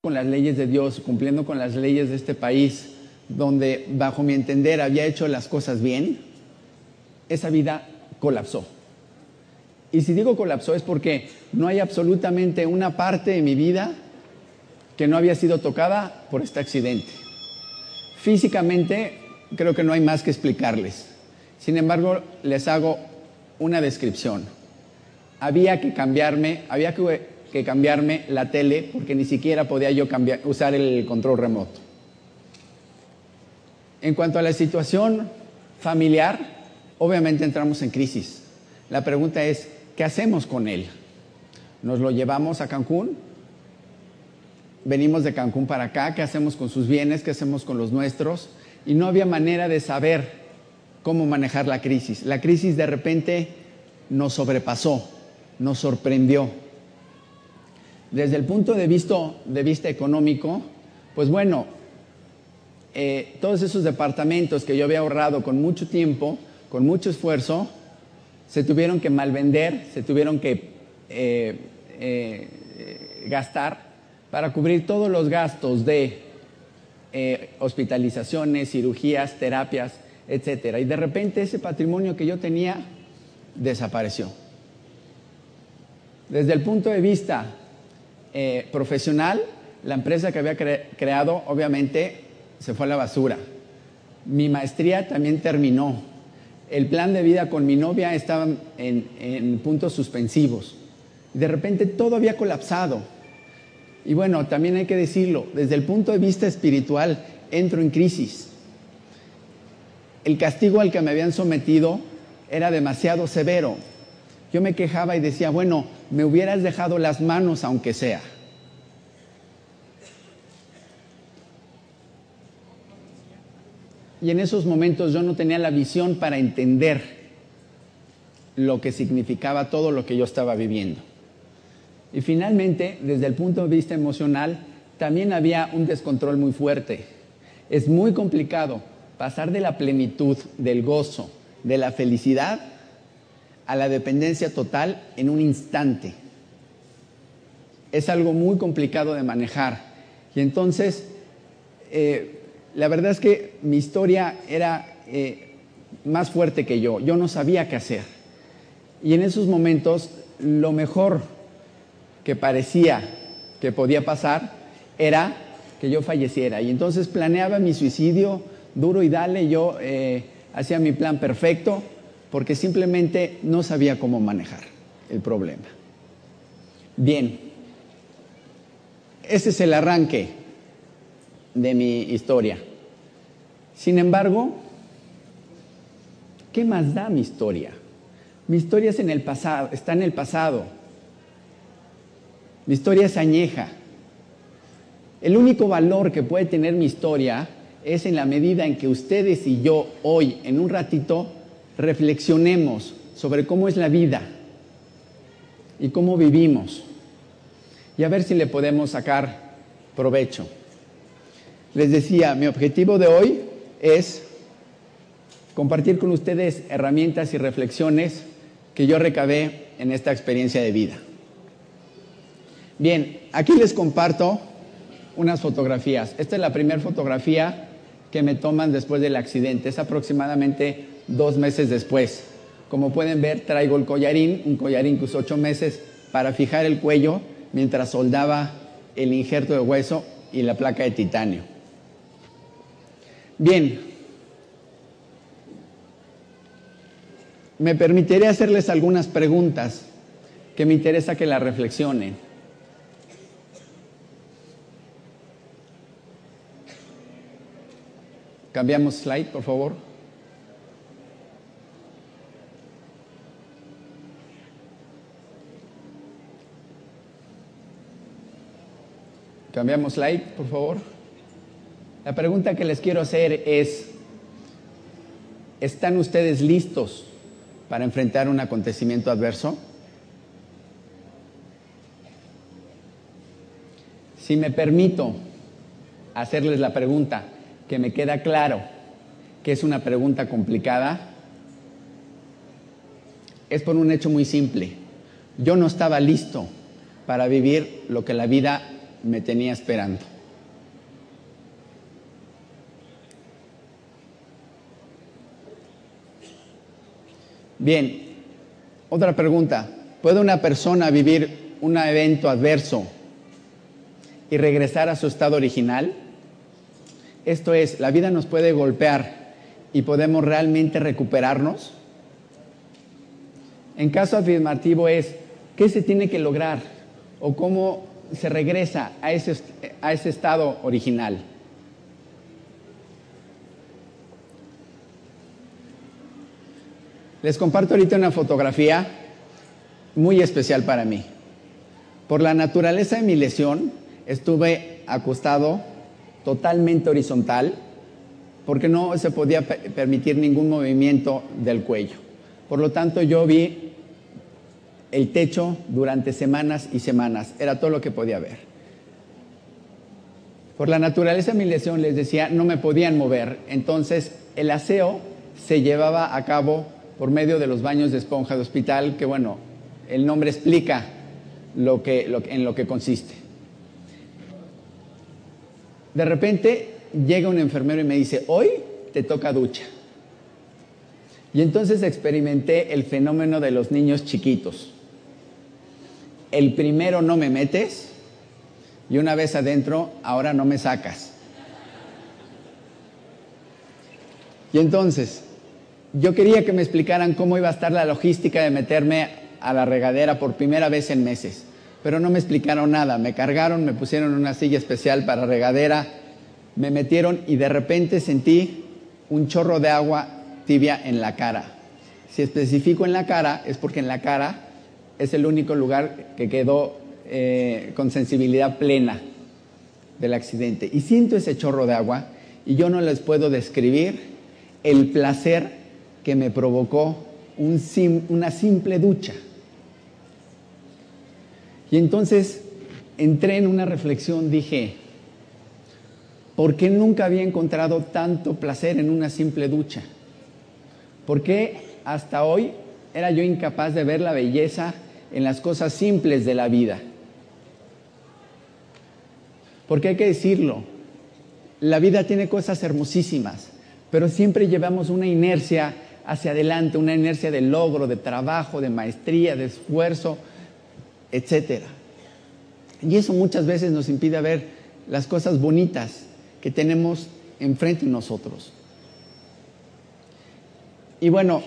con las leyes de Dios, cumpliendo con las leyes de este país, donde bajo mi entender había hecho las cosas bien, esa vida colapsó. Y si digo colapsó es porque no hay absolutamente una parte de mi vida que no había sido tocada por este accidente. Físicamente creo que no hay más que explicarles. Sin embargo, les hago una descripción. Había que cambiarme la tele porque ni siquiera podía yo usar el control remoto. En cuanto a la situación familiar, obviamente entramos en crisis. La pregunta es, ¿qué hacemos con él? ¿Nos lo llevamos a Cancún? Venimos de Cancún para acá, ¿qué hacemos con sus bienes? ¿Qué hacemos con los nuestros? Y no había manera de saber cómo manejar la crisis. La crisis de repente nos sobrepasó, nos sorprendió. Desde el punto de vista económico, pues bueno, todos esos departamentos que yo había ahorrado con mucho tiempo, con mucho esfuerzo, se tuvieron que malvender, se tuvieron que gastar para cubrir todos los gastos de hospitalizaciones, cirugías, terapias, etcétera. Y de repente ese patrimonio que yo tenía desapareció. Desde el punto de vista profesional, la empresa que había creado obviamente se fue a la basura. Mi maestría también terminó. El plan de vida con mi novia estaba en puntos suspensivos. De repente todo había colapsado. Y bueno, también hay que decirlo, desde el punto de vista espiritual entro en crisis. El castigo al que me habían sometido era demasiado severo. Yo me quejaba y decía, bueno, me hubieras dejado las manos aunque sea. Y en esos momentos yo no tenía la visión para entender lo que significaba todo lo que yo estaba viviendo. Y finalmente, desde el punto de vista emocional, también había un descontrol muy fuerte. Es muy complicado pasar de la plenitud, del gozo, de la felicidad, a la dependencia total en un instante. Es algo muy complicado de manejar. Y entonces, la verdad es que mi historia era más fuerte que yo. Yo no sabía qué hacer. Y en esos momentos, lo mejor que parecía que podía pasar era que yo falleciera. Y entonces planeaba mi suicidio duro y dale. Yo hacía mi plan perfecto porque simplemente no sabía cómo manejar el problema. Bien, ese es el arranque de mi historia. Sin embargo, ¿qué más da mi historia? Mi historia está en el pasado. Mi historia es añeja. El único valor que puede tener mi historia es en la medida en que ustedes y yo hoy, en un ratito, reflexionemos sobre cómo es la vida y cómo vivimos y a ver si le podemos sacar provecho. Les decía, mi objetivo de hoy es compartir con ustedes herramientas y reflexiones que yo recabé en esta experiencia de vida. Bien, aquí les comparto unas fotografías. Esta es la primera fotografía que me toman después del accidente. Es aproximadamente 2 meses después. Como pueden ver, traigo el collarín, un collarín que usó 8 meses para fijar el cuello mientras soldaba el injerto de hueso y la placa de titanio. Bien, me permitiré hacerles algunas preguntas que me interesa que las reflexionen. Cambiamos slide, por favor. Cambiamos slide, por favor. La pregunta que les quiero hacer es, ¿están ustedes listos para enfrentar un acontecimiento adverso? Si me permito hacerles la pregunta, que me queda claro que es una pregunta complicada, es por un hecho muy simple. Yo no estaba listo para vivir lo que la vida me tenía esperando. Bien, otra pregunta. ¿Puede una persona vivir un evento adverso y regresar a su estado original? Esto es, ¿la vida nos puede golpear y podemos realmente recuperarnos? En caso afirmativo es, ¿qué se tiene que lograr? ¿O cómo se regresa a ese estado original? Les comparto ahorita una fotografía muy especial para mí. Por la naturaleza de mi lesión, estuve acostado totalmente horizontal porque no se podía permitir ningún movimiento del cuello. Por lo tanto, yo vi el techo durante semanas y semanas. Era todo lo que podía ver. Por la naturaleza de mi lesión, les decía, no me podían mover. Entonces, el aseo se llevaba a cabo por medio de los baños de esponja de hospital, que bueno, el nombre explica en lo que consiste. De repente llega un enfermero y me dice, hoy te toca ducha. Y entonces experimenté el fenómeno de los niños chiquitos. El primero no me metes y una vez adentro, ahora no me sacas. Y entonces, yo quería que me explicaran cómo iba a estar la logística de meterme a la regadera por primera vez en meses, pero no me explicaron nada. Me cargaron, me pusieron una silla especial para regadera, me metieron y de repente sentí un chorro de agua tibia en la cara. Si especifico en la cara, es porque en la cara es el único lugar que quedó con sensibilidad plena del accidente. Y siento ese chorro de agua y yo no les puedo describir el placer que me provocó una simple ducha. Y entonces entré en una reflexión, dije, ¿por qué nunca había encontrado tanto placer en una simple ducha? ¿Por qué hasta hoy era yo incapaz de ver la belleza en las cosas simples de la vida? Porque hay que decirlo, la vida tiene cosas hermosísimas, pero siempre llevamos una inercia hacia adelante, una inercia de logro, de trabajo, de maestría, de esfuerzo, etc. Y eso muchas veces nos impide ver las cosas bonitas que tenemos enfrente de nosotros. Y bueno,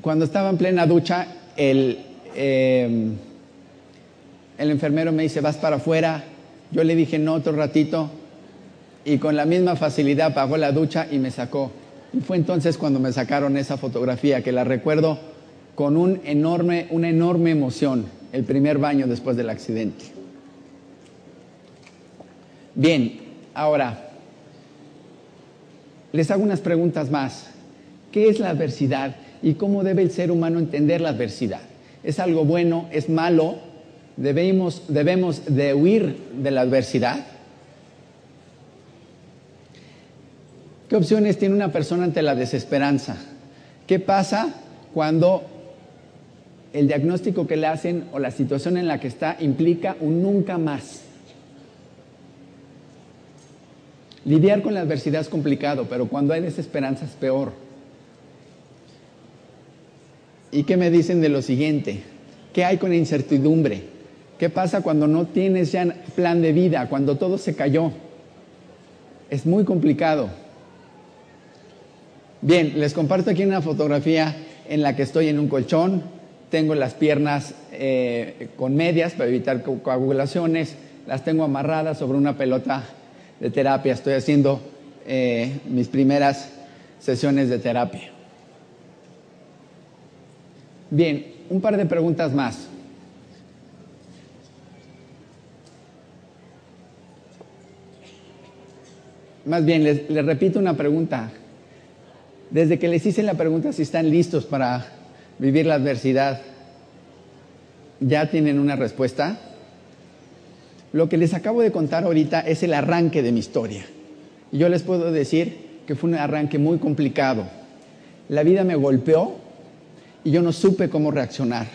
cuando estaba en plena ducha, el enfermero me dice, ¿vas para afuera? Yo le dije, no, otro ratito. Y con la misma facilidad apagó la ducha y me sacó. Y fue entonces cuando me sacaron esa fotografía, que la recuerdo con una enorme emoción, el primer baño después del accidente. Bien, ahora, les hago unas preguntas más. ¿Qué es la adversidad y cómo debe el ser humano entender la adversidad? ¿Es algo bueno? ¿Es malo? ¿Debemos de huir de la adversidad? ¿Qué opciones tiene una persona ante la desesperanza? ¿Qué pasa cuando el diagnóstico que le hacen o la situación en la que está implica un nunca más? Lidiar con la adversidad es complicado, pero cuando hay desesperanza es peor. ¿Y qué me dicen de lo siguiente? ¿Qué hay con la incertidumbre? ¿Qué pasa cuando no tienes ya plan de vida, cuando todo se cayó? Es muy complicado. Bien, les comparto aquí una fotografía en la que estoy en un colchón, tengo las piernas con medias para evitar coagulaciones, las tengo amarradas sobre una pelota de terapia, estoy haciendo mis primeras sesiones de terapia. Bien, un par de preguntas más. Más bien, les repito una pregunta. Desde que les hice la pregunta si están listos para vivir la adversidad, ¿ya tienen una respuesta? Lo que les acabo de contar ahorita es el arranque de mi historia. Y yo les puedo decir que fue un arranque muy complicado. La vida me golpeó y yo no supe cómo reaccionar.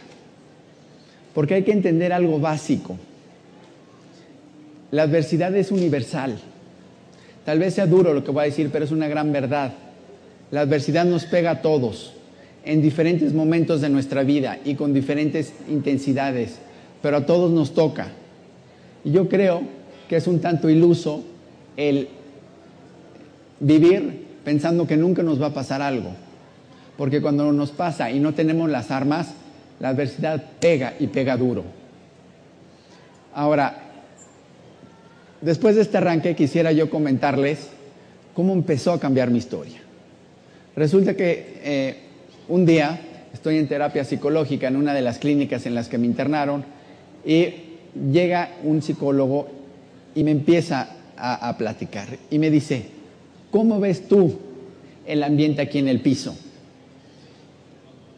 Porque hay que entender algo básico. La adversidad es universal. Tal vez sea duro lo que voy a decir, pero es una gran verdad. La adversidad nos pega a todos, en diferentes momentos de nuestra vida y con diferentes intensidades, pero a todos nos toca. Y yo creo que es un tanto iluso el vivir pensando que nunca nos va a pasar algo, porque cuando nos pasa y no tenemos las armas, la adversidad pega y pega duro. Ahora, después de este arranque quisiera yo comentarles cómo empezó a cambiar mi historia. Resulta que un día estoy en terapia psicológica en una de las clínicas en las que me internaron y llega un psicólogo y me empieza a platicar y me dice: ¿cómo ves tú el ambiente aquí en el piso?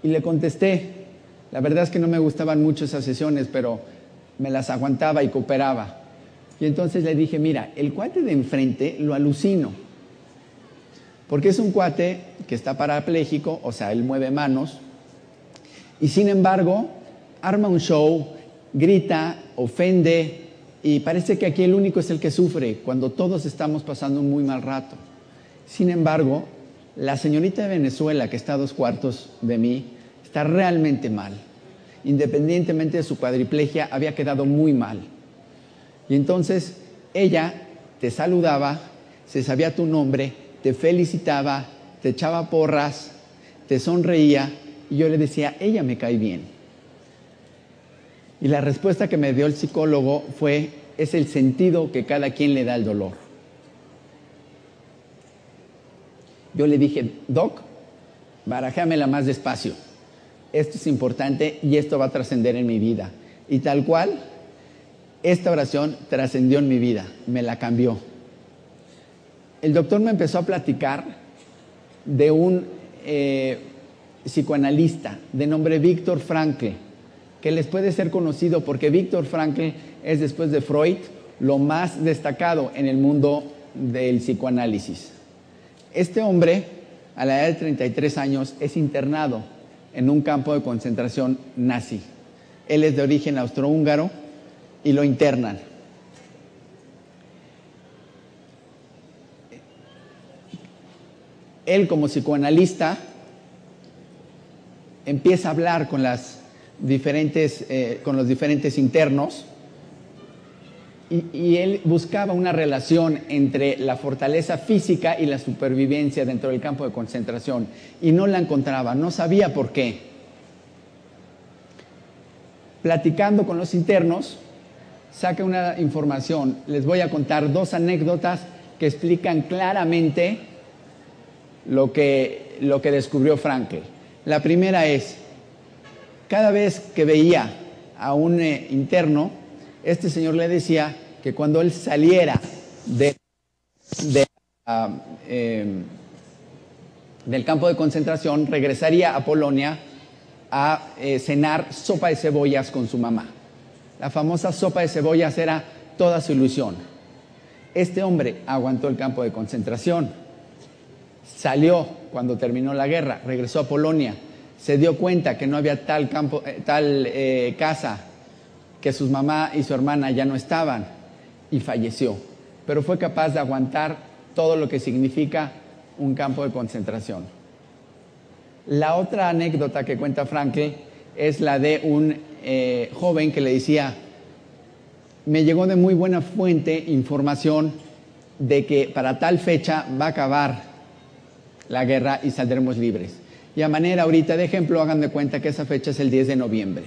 Y le contesté, la verdad es que no me gustaban mucho esas sesiones, pero me las aguantaba y cooperaba. Y entonces le dije: mira, el cuate de enfrente lo alucino, porque es un cuate que está parapléjico, o sea, él mueve manos, y sin embargo arma un show, grita, ofende, y parece que aquí el único es el que sufre, cuando todos estamos pasando un muy mal rato. Sin embargo, la señorita de Venezuela, que está a 2 cuartos de mí, está realmente mal. Independientemente de su cuadriplegia, había quedado muy mal. Y entonces ella te saludaba, se sabía tu nombre, te felicitaba, te echaba porras, te sonreía, y yo le decía: ella me cae bien. Y la respuesta que me dio el psicólogo fue: es el sentido que cada quien le da al dolor. Yo le dije: Doc, barajéamela más despacio. Esto es importante y esto va a trascender en mi vida. Y tal cual, esta oración trascendió en mi vida, me la cambió. El doctor me empezó a platicar de un psicoanalista de nombre Viktor Frankl, que les puede ser conocido porque Viktor Frankl es, después de Freud, lo más destacado en el mundo del psicoanálisis. Este hombre, a la edad de 33 años, es internado en un campo de concentración nazi. Él es de origen austrohúngaro y lo internan. Él, como psicoanalista, empieza a hablar con los diferentes internos y él buscaba una relación entre la fortaleza física y la supervivencia dentro del campo de concentración y no la encontraba, no sabía por qué. Platicando con los internos, saca una información. Les voy a contar 2 anécdotas que explican claramente lo que descubrió Frankl. La primera es: cada vez que veía a un interno, este señor le decía que cuando él saliera del campo de concentración, regresaría a Polonia a cenar sopa de cebollas con su mamá. La famosa sopa de cebollas era toda su ilusión. Este hombre aguantó el campo de concentración, salió cuando terminó la guerra, regresó a Polonia, se dio cuenta que no había tal casa, que su mamá y su hermana ya no estaban, y falleció. Pero fue capaz de aguantar todo lo que significa un campo de concentración. La otra anécdota que cuenta Frankl es la de un joven que le decía: me llegó de muy buena fuente información de que para tal fecha va a acabar la guerra y saldremos libres. Y a manera ahorita de ejemplo, hagan de cuenta que esa fecha es el 10 de noviembre.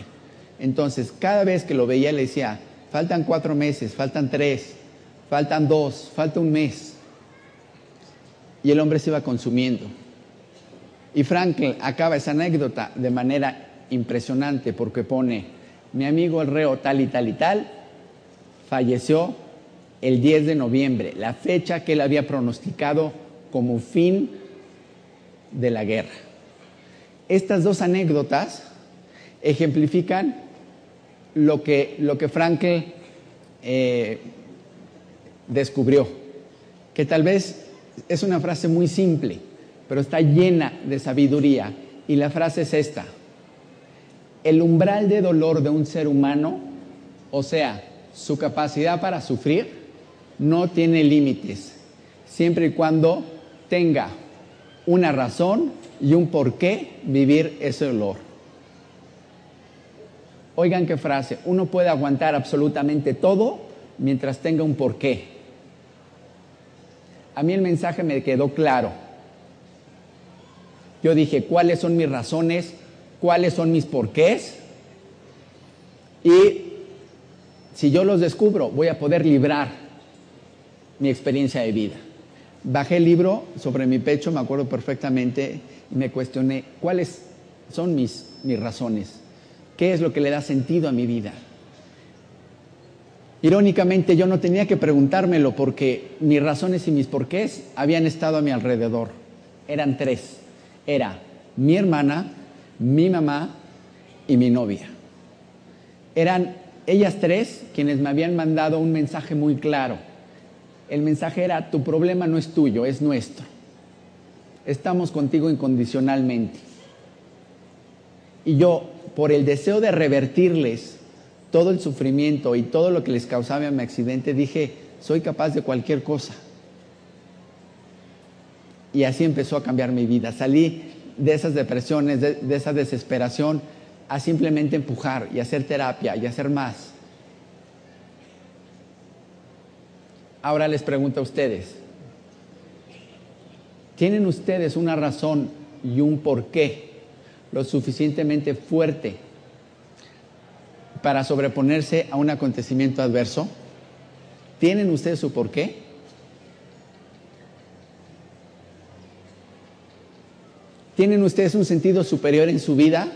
Entonces, cada vez que lo veía le decía: faltan 4 meses, faltan 3, faltan 2, falta un mes. Y el hombre se iba consumiendo. Y Frankl acaba esa anécdota de manera impresionante porque pone: mi amigo el reo tal y tal y tal falleció el 10 de noviembre, la fecha que él había pronosticado como fin de la guerra. Estas 2 anécdotas ejemplifican lo que Frankl descubrió, que tal vez es una frase muy simple, pero está llena de sabiduría, y la frase es esta: el umbral de dolor de un ser humano, o sea, su capacidad para sufrir, no tiene límites, siempre y cuando tenga una razón y un por qué vivir ese dolor. Oigan qué frase, uno puede aguantar absolutamente todo mientras tenga un porqué. A mí el mensaje me quedó claro. Yo dije, ¿cuáles son mis razones? ¿Cuáles son mis porqués? Y si yo los descubro, voy a poder librar mi experiencia de vida. Bajé el libro sobre mi pecho, me acuerdo perfectamente, y me cuestioné, ¿cuáles son mis razones? ¿Qué es lo que le da sentido a mi vida? Irónicamente, yo no tenía que preguntármelo porque mis razones y mis porqués habían estado a mi alrededor. Eran 3. Era mi hermana, mi mamá y mi novia. Eran ellas 3 quienes me habían mandado un mensaje muy claro. El mensaje era, tu problema no es tuyo, es nuestro. Estamos contigo incondicionalmente. Y yo, por el deseo de revertirles todo el sufrimiento y todo lo que les causaba mi accidente, dije, soy capaz de cualquier cosa. Y así empezó a cambiar mi vida. Salí de esas depresiones, de esa desesperación, a simplemente empujar y hacer terapia y hacer más. Ahora les pregunto a ustedes, ¿tienen ustedes una razón y un porqué lo suficientemente fuerte para sobreponerse a un acontecimiento adverso? ¿Tienen ustedes su porqué? ¿Tienen ustedes un sentido superior en su vida?